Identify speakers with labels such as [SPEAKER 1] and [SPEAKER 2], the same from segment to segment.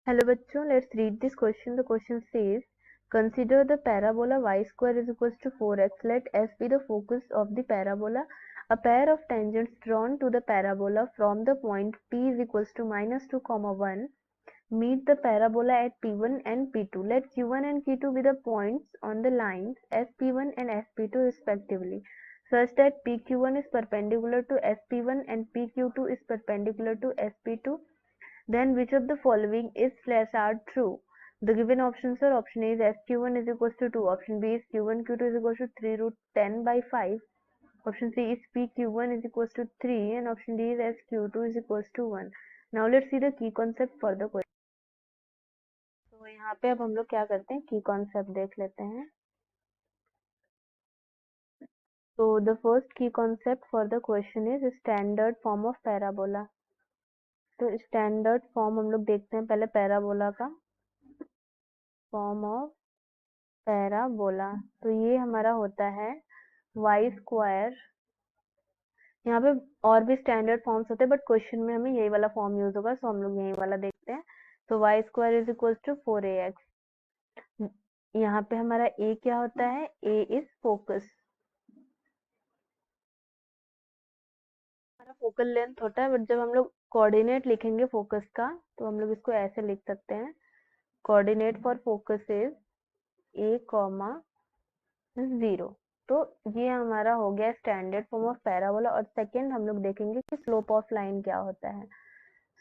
[SPEAKER 1] Hello bachcho, let's read this question. The question says, consider the parabola y square is equals to 4x. Let S be the focus of the parabola. A pair of tangents drawn to the parabola from the point P is equals to -2, 1 meet the parabola at P1 and P2. Let Q1 and Q2 be the points on the lines SP1 and SP2 respectively, such that PQ1 is perpendicular to SP1 and PQ2 is perpendicular to SP2. Then which of the following is / true? The given options are: option A is SQ1 is equals to 2, option B is Q1 Q2 is equals to 3 root 10 by 5, option C is PQ1 is equals to 3, and option D is SQ2 is equals to 1. Now let's see the key concept for the question. तो यहाँ पे अब हम लोग क्या करते हैं, की कॉन्सेप्ट देख लेते हैं. So the first key concept for the question is standard form of parabola. तो स्टैंडर्ड फॉर्म हम लोग देखते हैं पहले पैराबोला का. फॉर्म ऑफ पैराबोला, तो ये हमारा होता है वाई स्क्वायर. यहाँ पे और भी स्टैंडर्ड फॉर्म्स होते हैं बट क्वेश्चन में हमें यही वाला फॉर्म यूज होगा, सो हम लोग यही वाला देखते हैं. तो Y square is equal to 4ax. यहाँ पे हमारा ए क्या होता है, ए इज फोकस. हमारा फोकल लेंथ होता है, बट जब हम लोग कोऑर्डिनेट लिखेंगे फोकस का तो हम लोग इसको ऐसे लिख सकते हैं, coordinate for focus is a comma 0. तो ये हमारा हो गया स्टैंडर्ड फॉर्म ऑफ पैराबोला. और सेकंड हम लोग देखेंगे कि स्लोप ऑफ लाइन क्या होता है.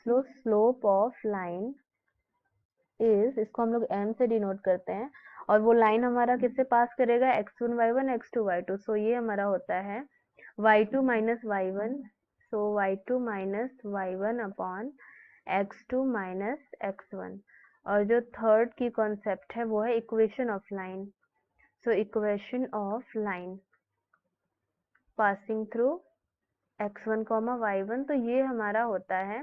[SPEAKER 1] स्लोप ऑफ लाइन इज, इसको हम लोग m से डिनोट करते हैं, और वो लाइन हमारा किससे पास करेगा, x1 y1 x2 y2. सो ये हमारा होता है y2 माइनस y1. सो y2 minus y1 upon x2 minus x1. और जो थर्ड की कॉन्सेप्ट है वो है equation of line. So equation of line passing through x1, y1. तो ये हमारा होता है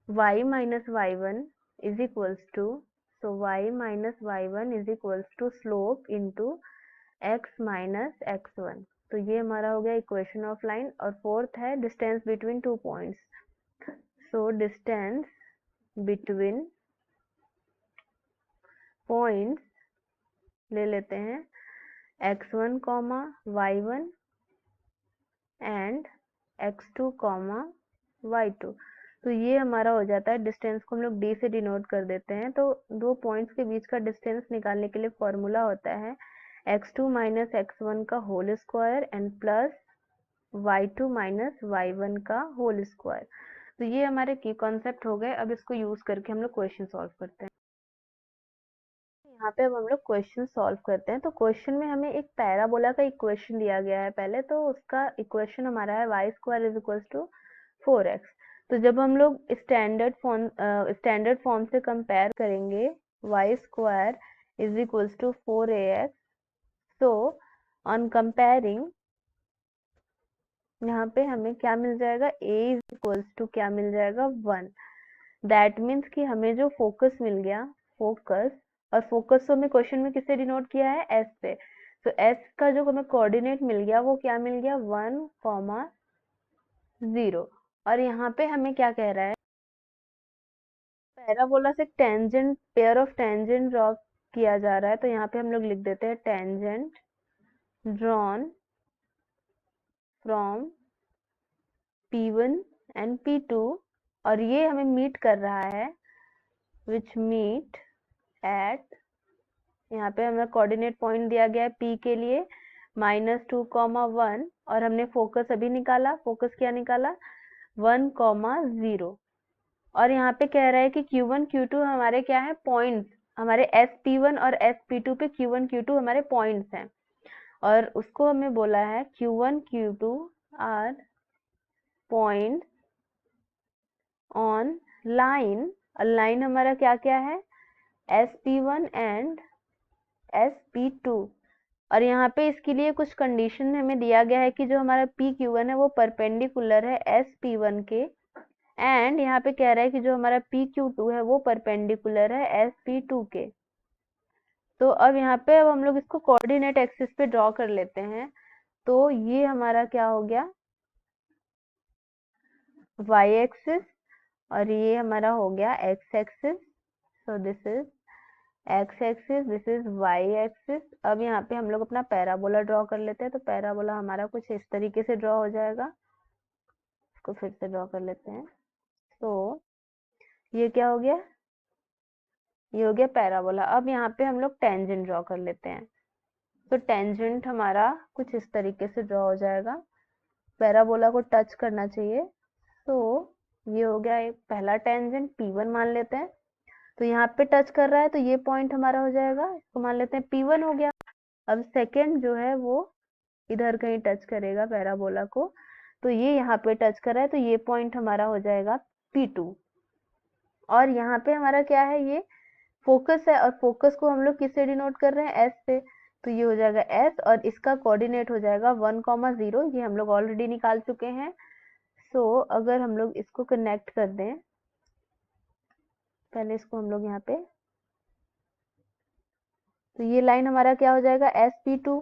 [SPEAKER 1] y minus y1 is equals to, so y minus y1 is equals to slope into x minus x1. तो ये हमारा हो गया इक्वेशन ऑफ लाइन. और फोर्थ है distance between two points. So distance between points ले लेते हैं x1, y1 and x2, y2. तो ये हमारा हो जाता है, डिस्टेंस को हम लोग d से डिनोट कर देते हैं. तो दो पॉइंट्स के बीच का डिस्टेंस निकालने के लिए फॉर्मूला होता है x2 माइनस x1 का whole square and plus y2 minus y1 का होल स्क्वायर. तो ये हमारे की कॉन्सेप्ट हो गए. अब इसको यूज करके हम लोग क्वेश्चन सॉल्व करते हैं. यहाँ पे अब हम लोग क्वेश्चन सॉल्व करते हैं. तो क्वेश्चन में हमें एक पैराबोला का इक्वेशन दिया गया है पहले. तो उसका इक्वेशन हमारा है Y square is equal to 4x. तो जब हम लोग स्टैंडर्ड फॉर्म से कंपेयर करेंगे Y square is equal to 4ax. So on comparing यहाँ पे हमें क्या मिल जाएगा, a इज इक्वल टू क्या मिल जाएगा, 1. दैट मीन्स कि हमें जो फोकस मिल गया, फोकस, और फोकस तो हमें क्वेश्चन में किससे डिनोट किया है, एस से. तो एस का जो हमें कोऑर्डिनेट मिल गया वो क्या मिल गया, 1, 0. और यहाँ पे हमें क्या कह रहा है, पैराबोला से tangent, pair of tangent draw किया जा रहा है. तो यहाँ पे हम लोग लिख देते हैं tangent drawn from P1 and P2. और ये हमें मीट कर रहा है विच मीट एट, यहाँ पे हमें कोऑर्डिनेट पॉइंट दिया गया है P के लिए -2, 1. और हमने फोकस अभी निकाला, फोकस क्या निकाला, 1, 0. और यहाँ पे कह रहा है कि Q1 Q2 हमारे क्या है, पॉइंट्स. हमारे SP1 और SP2 पे Q1 Q2 हमारे पॉइंट्स हैं. और उसको हमें बोला है Q1 Q2 are point on line. Line हमारा क्या क्या है, SP1 एंड SP2. और यहाँ पे इसके लिए कुछ कंडीशन हमें दिया गया है कि जो हमारा PQ1 है वो परपेंडिकुलर है SP1 के, एंड यहाँ पे कह रहा है कि जो हमारा PQ2 है वो परपेंडिकुलर है SP2 के. तो अब यहाँ पे अब हम लोग इसको कोऑर्डिनेट एक्सिस पे ड्रॉ कर लेते हैं. तो ये हमारा क्या हो गया, y एक्सिस, और ये हमारा हो गया x axis, so this is x axis, this is y axis. अब यहाँ पे हम लोग अपना पैराबोला ड्रॉ कर लेते हैं। तो पैराबोला हमारा कुछ इस तरीके से ड्रॉ हो जाएगा। इसको फिर से ड्रॉ कर लेते हैं। तो ये क्या हो गया, ये हो गया पैराबोला। अब यहाँ पे हम लोग टेंजेंट ड्रॉ कर लेते हैं। तो टेंजेंट हमारा कुछ इस तरीके से ड्रॉ हो जाएगा, पैराबोला को टच करना चाहिए। तो ये हो गया एक पहला टेंजेंट, P1 मान लेते हैं। तो यहाँ पे टच कर रहा है तो ये पॉइंट हमारा हो जाएगा, इसको मान लेते हैं P1 हो गया। अब सेकेंड जो है वो इधर कहीं टच करेगा पैराबोला को, तो ये यहाँ पे टच कर रहा है तो ये पॉइंट हमारा हो जाएगा P2। और यहाँ पे हमारा क्या है, ये फोकस है, और फोकस को हम लोग किससे डिनोट कर रहे हैं, एस से। तो ये हो जाएगा एस, और इसका कोऑर्डिनेट हो जाएगा 1,0, ये हम लोग ऑलरेडी निकाल चुके हैं। सो अगर हम लोग इसको कनेक्ट कर दें, पहले इसको हम लोग यहाँ पे, तो ये लाइन हमारा क्या हो जाएगा, SP2।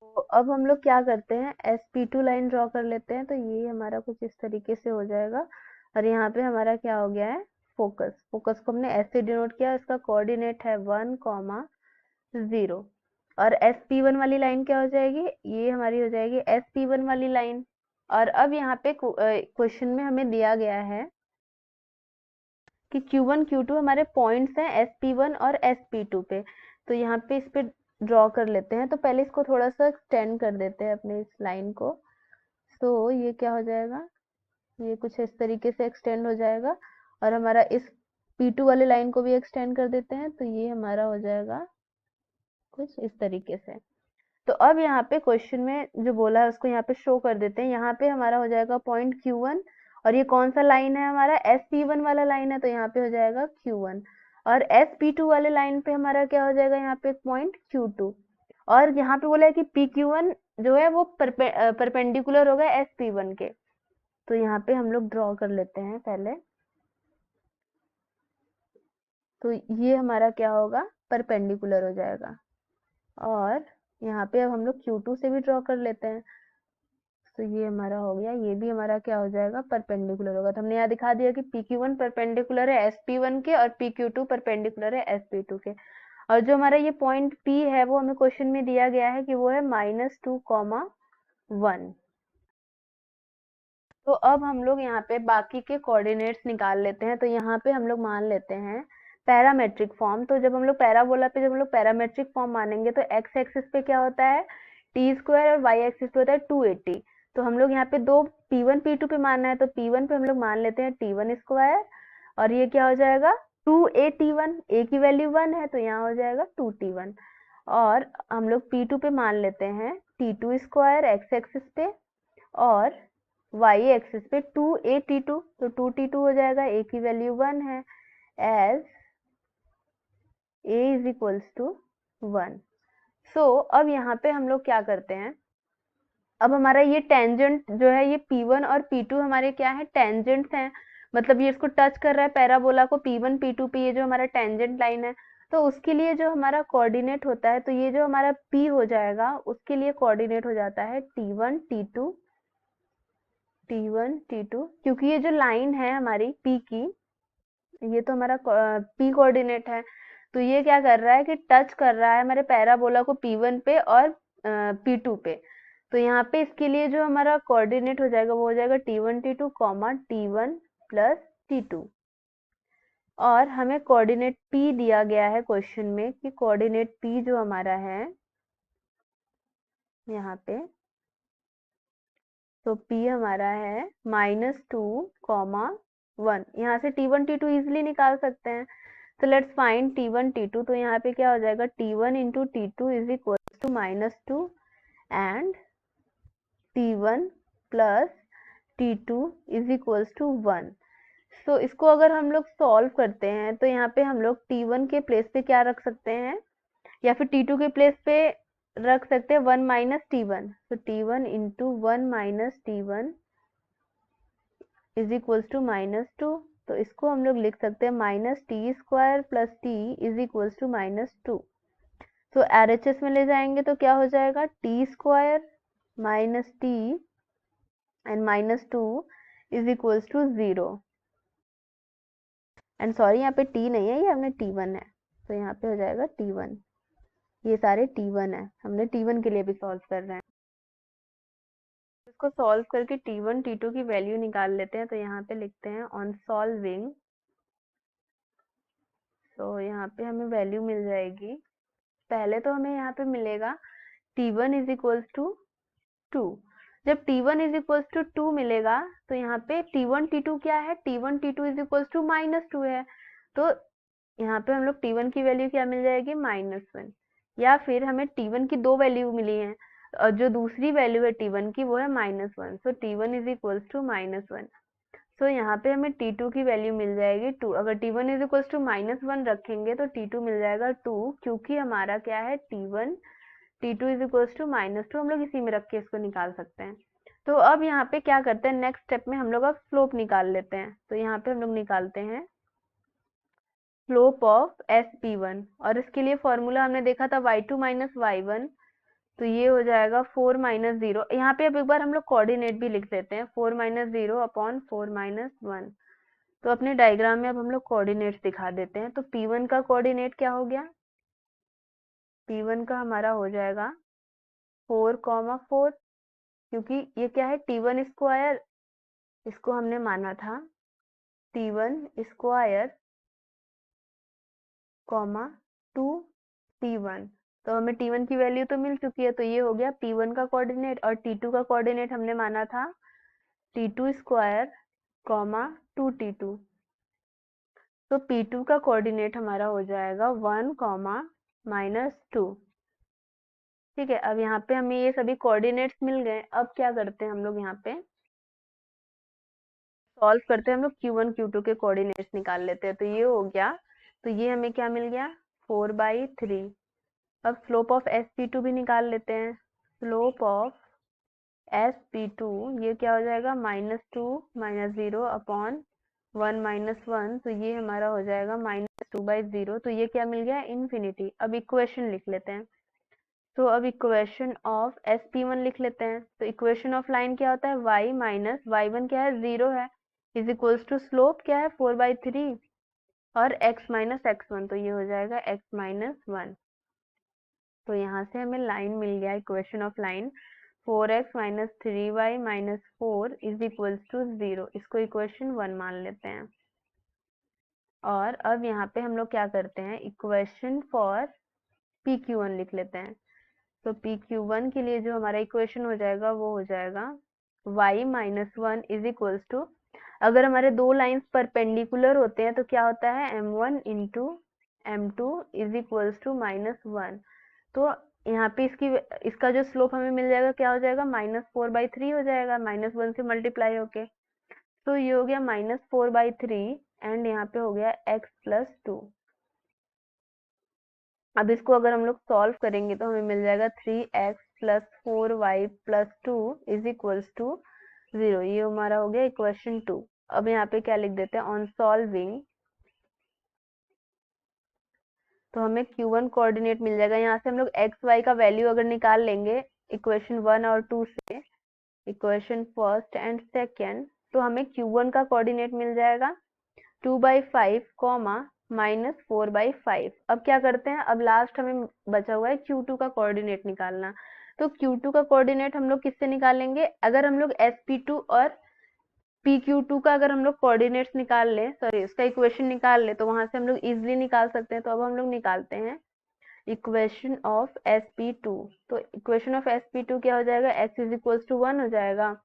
[SPEAKER 1] तो अब हम लोग क्या करते हैं, SP2 लाइन ड्रॉ कर लेते हैं। तो ये हमारा कुछ इस तरीके से हो जाएगा, और यहाँ पे हमारा क्या हो गया है, फोकस। फोकस को हमने ऐसे डिनोट किया, इसका कोऑर्डिनेट है 1,0। और SP1 वाली लाइन क्या हो जाएगी, ये हमारी हो जाएगी SP1 वाली लाइन। और अब यहाँ पे क्वेश्चन में हमें दिया गया है कि Q1 Q2 हमारे पॉइंट्स हैं SP1 और SP2 पे। तो यहाँ पे इस पे ड्रॉ कर लेते हैं। तो पहले इसको थोड़ा सा एक्सटेंड कर देते हैं अपने इस लाइन को। तो ये क्या हो जाएगा, ये कुछ इस तरीके से एक्सटेंड हो जाएगा, और हमारा इस P2 वाले लाइन को भी एक्सटेंड कर देते हैं। तो ये हमारा हो जाएगा कुछ इस तरीके से। तो अब यहाँ पे क्वेश्चन में जो बोला है उसको यहाँ पे शो कर देते हैं। यहाँ पे हमारा हो जाएगा पॉइंट Q1, और ये कौन सा लाइन है हमारा, SP1 वाला लाइन है, तो यहाँ पे हो जाएगा Q1। और SP2 वाले लाइन पे हमारा क्या हो जाएगा, यहाँ पे पॉइंट Q2। और यहाँ पे बोला है कि PQ1 जो है वो परपेंडिकुलर होगा SP1 के। तो यहाँ पे हम लोग ड्रॉ कर लेते हैं पहले। तो ये हमारा क्या होगा, परपेंडिकुलर हो जाएगा। और यहाँ पे अब हम लोग Q2 से भी ड्रॉ कर लेते हैं। तो ये हमारा हो गया, ये भी हमारा क्या हो जाएगा, परपेंडिकुलर होगा। तो हमने यहाँ दिखा दिया कि PQ1 परपेंडिकुलर है SP1 के, और PQ2 परपेंडिकुलर है SP2 के। और जो हमारा ये पॉइंट P है वो हमें क्वेश्चन में दिया गया है कि वो है -2,1। तो अब हम लोग यहाँ पे बाकी के कोऑर्डिनेट्स निकाल लेते हैं। तो यहाँ पे हम लोग मान लेते हैं पैरामेट्रिक फॉर्म। तो जब हम लोग पैराबोला पे जब हम लोग पैरामेट्रिक फॉर्म मानेंगे तो x एक्सिस पे क्या होता है, t² और y एक्सिस पे होता है 280। तो हम लोग यहाँ पे दो P1 P2 पे मानना है, तो P1 पे हम लोग मान लेते हैं t1², और ये क्या हो जाएगा 2AT1, a की वैल्यू 1 है तो यहाँ हो जाएगा 2T1। और हम लोग P2 पे मान लेते हैं t2² x एक्सिस पे, और y एक्सिस पे 2AT2, तो 2T2 हो जाएगा, a की वैल्यू 1 है, as a is equals to 1। So अब यहाँ पे हम लोग क्या करते हैं, अब हमारा ये टेंजेंट जो है, ये P1 और P2 हमारे क्या है, टेंजेंट्स हैं। मतलब ये इसको टच कर रहा है पैराबोला को P1 P2 पे, ये जो हमारा टेंजेंट लाइन है। तो उसके लिए जो हमारा कोऑर्डिनेट होता है, तो ये जो हमारा P हो जाएगा उसके लिए कोऑर्डिनेट हो जाता है T1 T2, T1 T2, क्योंकि ये जो लाइन है हमारी P की, ये तो हमारा P कोऑर्डिनेट है। तो ये क्या कर रहा है कि टच कर रहा है हमारे पैराबोला को P1 पे और P2 पे। तो यहाँ पे इसके लिए जो हमारा कोऑर्डिनेट हो जाएगा वो हो जाएगा T1 T2 T1 plus T2। और हमें कोऑर्डिनेट P दिया गया है क्वेश्चन में कि कोऑर्डिनेट P जो हमारा है यहाँ पे, तो P हमारा है -2,1। यहाँ से T1 T2 इजिली निकाल सकते हैं। तो लेट्स फाइंड T1 T2। तो यहाँ पे क्या हो जाएगा, T1 into T2 is equal to -2 and T1 plus T2 is equals to 1। So इसको अगर हम लोग सॉल्व करते हैं तो यहाँ पे हम लोग T1 के प्लेस पे क्या रख सकते हैं, या फिर T2 के प्लेस पे रख सकते हैं 1 माइनस T1। तो T1 into 1 minus T1 is equals to -2। तो इसको हम लोग लिख सकते हैं -T² plus T is equals to -2। तो RHS में ले जाएंगे तो क्या हो जाएगा, T² minus T and -2 is equals to 0। And sorry यहाँ पे t नहीं है, ये हमने t1 है, तो यहाँ पे हो जाएगा t1। ये सारे t1 है, हमने t1 के लिए भी सॉल्व कर रहे हैं। इसको सॉल्व करके t1 t2 की वैल्यू निकाल लेते हैं। तो यहाँ पे लिखते हैं ऑन सॉल्विंग, तो यहाँ पे हमें वैल्यू मिल जाएगी। पहले तो हमें यहाँ पे मिलेगा t1 इज इक्वल्स टू 2। जब t1 इज इक्वल्स टू 2 मिलेगा तो यहाँ पे t1 t2 क्या है, t1 t2 is equals to -2 है। तो यहाँ पे हम लोग t1 की वैल्यू क्या मिल जाएगी, -1। या फिर हमें t1 की दो वैल्यू मिली है, और जो दूसरी वैल्यू है t1 की वो है -1। सो t1 इज इक्वल्स टू -1। सो यहाँ पे हमें t2 की वैल्यू मिल जाएगी 2। अगर t1 इज इक्वल्स टू -1 रखेंगे तो t2 मिल जाएगा 2, क्योंकि हमारा क्या है t1 t2 is equals to -2। हम लोग इसी में रख के इसको निकाल सकते हैं। तो अब यहाँ पे क्या करते हैं, नेक्स्ट स्टेप में हम लोग अब स्लोप निकाल लेते हैं। तो यहाँ पे हम लोग निकालते हैं स्लोप ऑफ sp1, और इसके लिए फॉर्मूला हमने देखा था y2 माइनस y1। तो ये हो जाएगा 4 माइनस 0। यहाँ पे अब एक बार हम लोग कोऑर्डिनेट भी लिख देते हैं, 4 माइनस 0 अपॉन 4 माइनस 1। तो अपने डायग्राम में अब हम लोग कोऑर्डिनेट्स दिखा देते हैं। तो p1 का कोऑर्डिनेट क्या हो गया, p1 का हमारा हो जाएगा 4,4, क्योंकि ये क्या है t1 स्क्वायर, इसको हमने माना था t1 स्क्वायर, 2 t1। तो हमें t1 की वैल्यू तो मिल चुकी है, तो ये हो गया p1 का कोऑर्डिनेट, और t2 का कोऑर्डिनेट हमने माना था t2 स्क्वायर, 2 t2। तो p2 का कोऑर्डिनेट हमारा हो जाएगा 1, -2। ठीक है, अब यहाँ पे हमें ये सभी कोऑर्डिनेट्स मिल गए। अब क्या करते हैं हम लोग, यहाँ पे सॉल्व करते हैं, हम लोग q1 q2 के कोऑर्डिनेट्स निकाल लेते हैं। तो ये हो गया, तो ये हमें क्या मिल गया, 4/3। अब स्लोप ऑफ sp2 भी निकाल लेते हैं। स्लोप ऑफ sp2 ये क्या हो जाएगा, -2 -0 अपॉन 1 -1। तो ये हमारा हो जाएगा -2/0। तो ये क्या मिल गया, इन्फिनिटी। अब इक्वेशन लिख लेते हैं। तो अब इक्वेशन ऑफ sp1 लिख लेते हैं। तो इक्वेशन ऑफ लाइन क्या होता है, y माइनस y1 क्या है, 0 है, इज इक्वल्स टू स्लोप क्या है, 4/3, और x माइनस x1। तो ये हो जाएगा x माइनस 1। तो यहाँ से हमें लाइन मिल गया, equation of line 4x minus 3y minus 4 is equals to 0। इसको इक्वेशन 1 मान लेते हैं। और अब यहाँ पे हम लोग क्या करते हैं, इक्वेशन फॉर pq1 लिख लेते हैं। तो pq1 के लिए जो हमारा इक्वेशन हो जाएगा वो हो जाएगा y minus 1 is equals to, अगर हमारे दो लाइंस परपेंडिकुलर होते हैं तो क्या होता है, m1 into m2 is equals to -1। तो यहाँ पे इसका जो स्लोप हमें मिल जाएगा क्या हो जाएगा, -4/3 हो जाएगा, -1 से मल्टीप्लाई होके। तो ये हो गया -4/3, एंड यहाँ पे हो गया x प्लस 2। अब इसको अगर हम लोग सॉल्व करेंगे तो हमें मिल जाएगा 3x plus 4y plus 2 is equals to 0। ये हमारा हो गया इक्वेशन 2। अब यहाँ पे क्या लिख देते हैं, ऑन सॉल्विंग, तो हमें q1 कोऑर्डिनेट मिल जाएगा। यहाँ से हम लोग x y का वैल्यू अगर निकाल लेंगे इक्वेशन 1 और 2 से, इक्वेशन फर्स्ट एंड सेकेंड, तो हमें q1 का कोऑर्डिनेट मिल जाएगा 2/5, -4/5। अब क्या करते हैं, अब लास्ट हमें बचा हुआ है q2 का कोऑर्डिनेट निकालना। तो q2 का कोऑर्डिनेट हम लोग किससे निकालेंगे, अगर हम लोग sp2 और pq2 का अगर हम लोग कोऑर्डिनेट्स निकाल लें, सॉरी उसका इक्वेशन निकाल लें, तो वहां से हम लोग इजिली निकाल सकते हैं। तो अब हम लोग निकालते हैं इक्वेशन ऑफ sp2। तो इक्वेशन ऑफ sp2 क्या हो जाएगा, x इज इक्वल्स टू 1 हो जाएगा।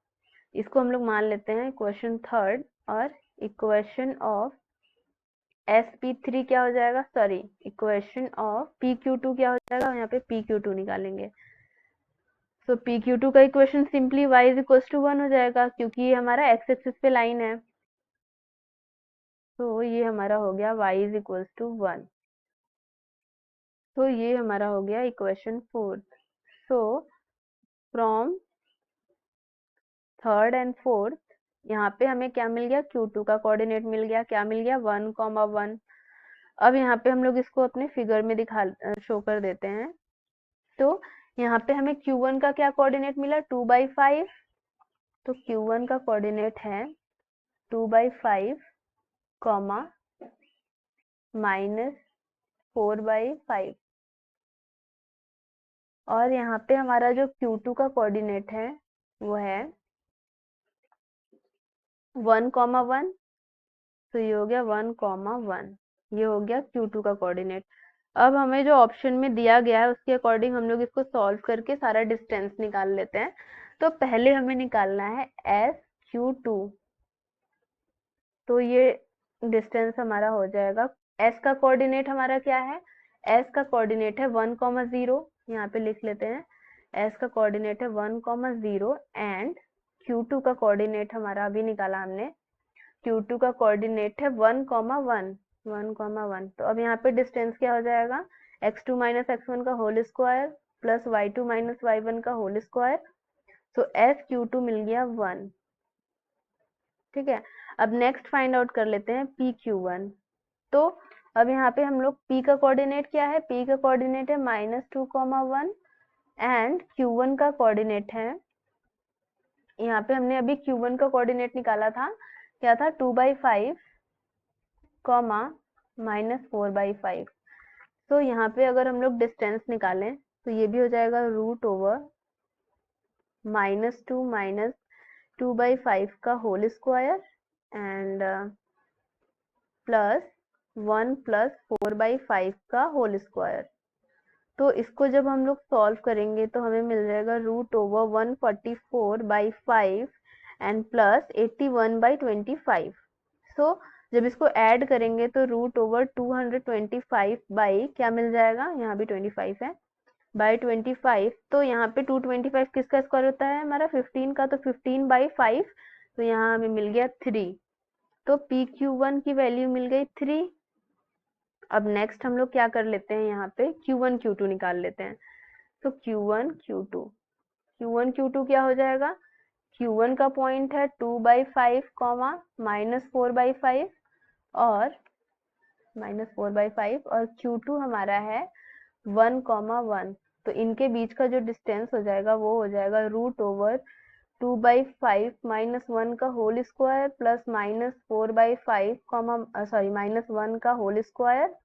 [SPEAKER 1] इसको हम लोग मान लेते हैं इक्वेशन थर्ड। और इक्वेशन ऑफ sp3 क्या हो जाएगा, सॉरी इक्वेशन ऑफ pq2 क्या हो जाएगा, यहाँ पे pq2 निकालेंगे। तो pq2 का equation simply y is equal to 1 हो जाएगा, क्योंकि ये हमारा x एक्सिस पे लाइन है। तो ये हमारा हो गया y इज इक्वल टू 1। तो ये हमारा हो गया equation fourth. So from third and fourth यहाँ पे हमें क्या मिल गया, q2 का कोऑर्डिनेट मिल गया, क्या मिल गया, 1,1। अब यहाँ पे हम लोग इसको अपने फिगर में शो कर देते हैं। तो यहाँ पे हमें q1 का क्या कोऑर्डिनेट मिला, 2/5। तो q1 का कोऑर्डिनेट है 2/5 कॉमा -4/5। और यहाँ पे हमारा जो Q2 का कोऑर्डिनेट है वो है 1,1। तो ये हो गया 1,1, ये हो गया Q2 का कोऑर्डिनेट। अब हमें जो ऑप्शन में दिया गया है उसके अकॉर्डिंग हम लोग इसको सॉल्व करके सारा डिस्टेंस निकाल लेते हैं। तो पहले हमें निकालना है SQ2। तो ये डिस्टेंस हमारा हो जाएगा। S का कोऑर्डिनेट हमारा क्या है? S का कोऑर्डिनेट है 1,0, यहाँ पे लिख लेते हैं। S का कोऑर्डिनेट है 1,0 एंड Q2 का कोऑर्डिनेट हमारा अभी निकाला हमने। Q2 का कोऑर्डिनेट है 1,1, 1,1। तो अब यहाँ पे डिस्टेंस क्या हो जाएगा? x2 - x1 का whole square plus y2 - y1 का होल स्क्वायर। तो SQ2 मिल गया 1। ठीक है, अब नेक्स्ट फाइंड आउट कर लेते हैं PQ1। तो अब यहाँ पे हम लोग P का कोऑर्डिनेट क्या है? P का कोऑर्डिनेट है -2,1 एंड Q1 का कोऑर्डिनेट है, यहाँ पे हमने अभी Q1 का कोऑर्डिनेट निकाला था, क्या था? 2/5 कॉमा -4/5। तो यहाँ पे अगर हम लोग डिस्टेंस निकालें तो ये भी हो जाएगा √2 - 2/5 का होल स्क्वायर एंड प्लस 1 + 4/5 का होल स्क्वायर। तो इसको जब हम लोग सॉल्व करेंगे तो हमें मिल जाएगा √144/5 एंड प्लस 81/25। सो जब इसको ऐड करेंगे तो √225 बाई क्या मिल जाएगा? यहाँ भी 25 है, बाई 25। तो यहाँ पे 225 किसका स्क्वायर होता है? हमारा 15 का। तो 15/5, तो यहाँ हमें मिल गया 3। तो PQ1 की वैल्यू मिल गई 3। अब नेक्स्ट हम लोग क्या कर लेते हैं, यहाँ पे Q1 Q2 निकाल लेते हैं। तो Q1 Q2 क्या हो जाएगा? Q1 का पॉइंट है 2/5 कॉमा -4/5 और -4/5 और Q2 हमारा है 1,1। तो इनके बीच का जो डिस्टेंस हो जाएगा वो हो जाएगा √2/5 - 1 का होल स्क्वायर प्लस -4/5 -1 का होल स्क्वायर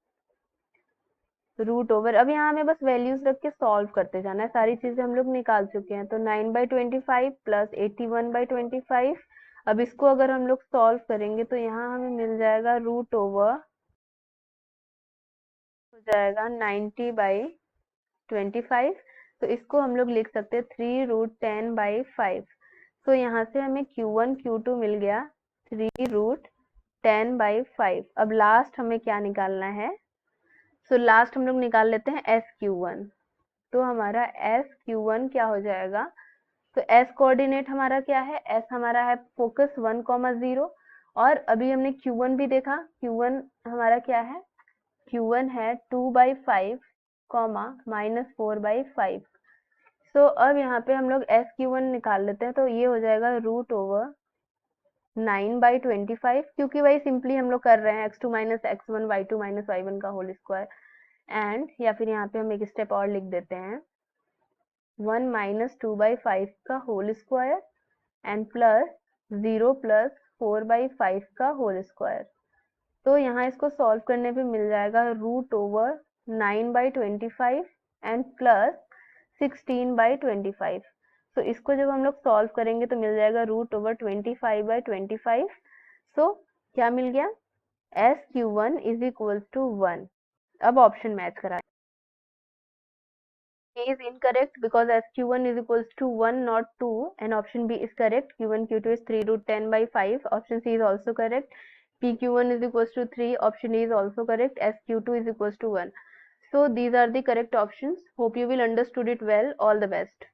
[SPEAKER 1] √। अब यहाँ हमें बस वैल्यूज रख के सॉल्व करते जाना है, सारी चीजें हम लोग निकाल चुके हैं। तो 9/25 प्लस 81/25। अब इसको अगर हम लोग सॉल्व करेंगे तो यहाँ हमें मिल जाएगा √, हो जाएगा 90/25। तो इसको हम लोग लिख सकते हैं 3√10/5। तो यहाँ से हमें Q1 Q2 मिल गया 3√10/5। अब लास्ट हमें क्या निकालना है? सो लास्ट हम लोग निकाल लेते हैं SQ1। तो हमारा SQ1 क्या हो जाएगा? तो S कोऑर्डिनेट हमारा क्या है? S हमारा है फोकस 1,0 और अभी हमने Q1 भी देखा। Q1 हमारा क्या है? Q1 है 2/5 कॉमा -4/5। सो अब यहाँ पे हम लोग SQ1 निकाल लेते हैं। तो ये हो जाएगा √9/25, क्योंकि वही सिंपली हम लोग कर रहे हैं x2 - x1 y2 - y1 का होल स्क्वायर एंड, या फिर यहाँ पे हम एक स्टेप और लिख देते हैं 1 - 2/5 का होल स्क्वायर एंड प्लस 0 + 4/5 का होल स्क्वायर। तो यहाँ इसको सॉल्व करने पे मिल जाएगा √9/25 एंड प्लस 16/25। तो इसको जब हम लोग सॉल्व करेंगे तो मिल जाएगा √25/25। सो क्या मिल गया? SQ1 = 1। अब ऑप्शन मैच करा। A is incorrect because SQ1 = 1 not 2, and option B is correct. Q1 Q2 is 3√10/5. Option C is also correct. PQ1 = 3. Option D is also correct. SQ2 = 1. So these are the correct options. Hope you will understood it well. All the best.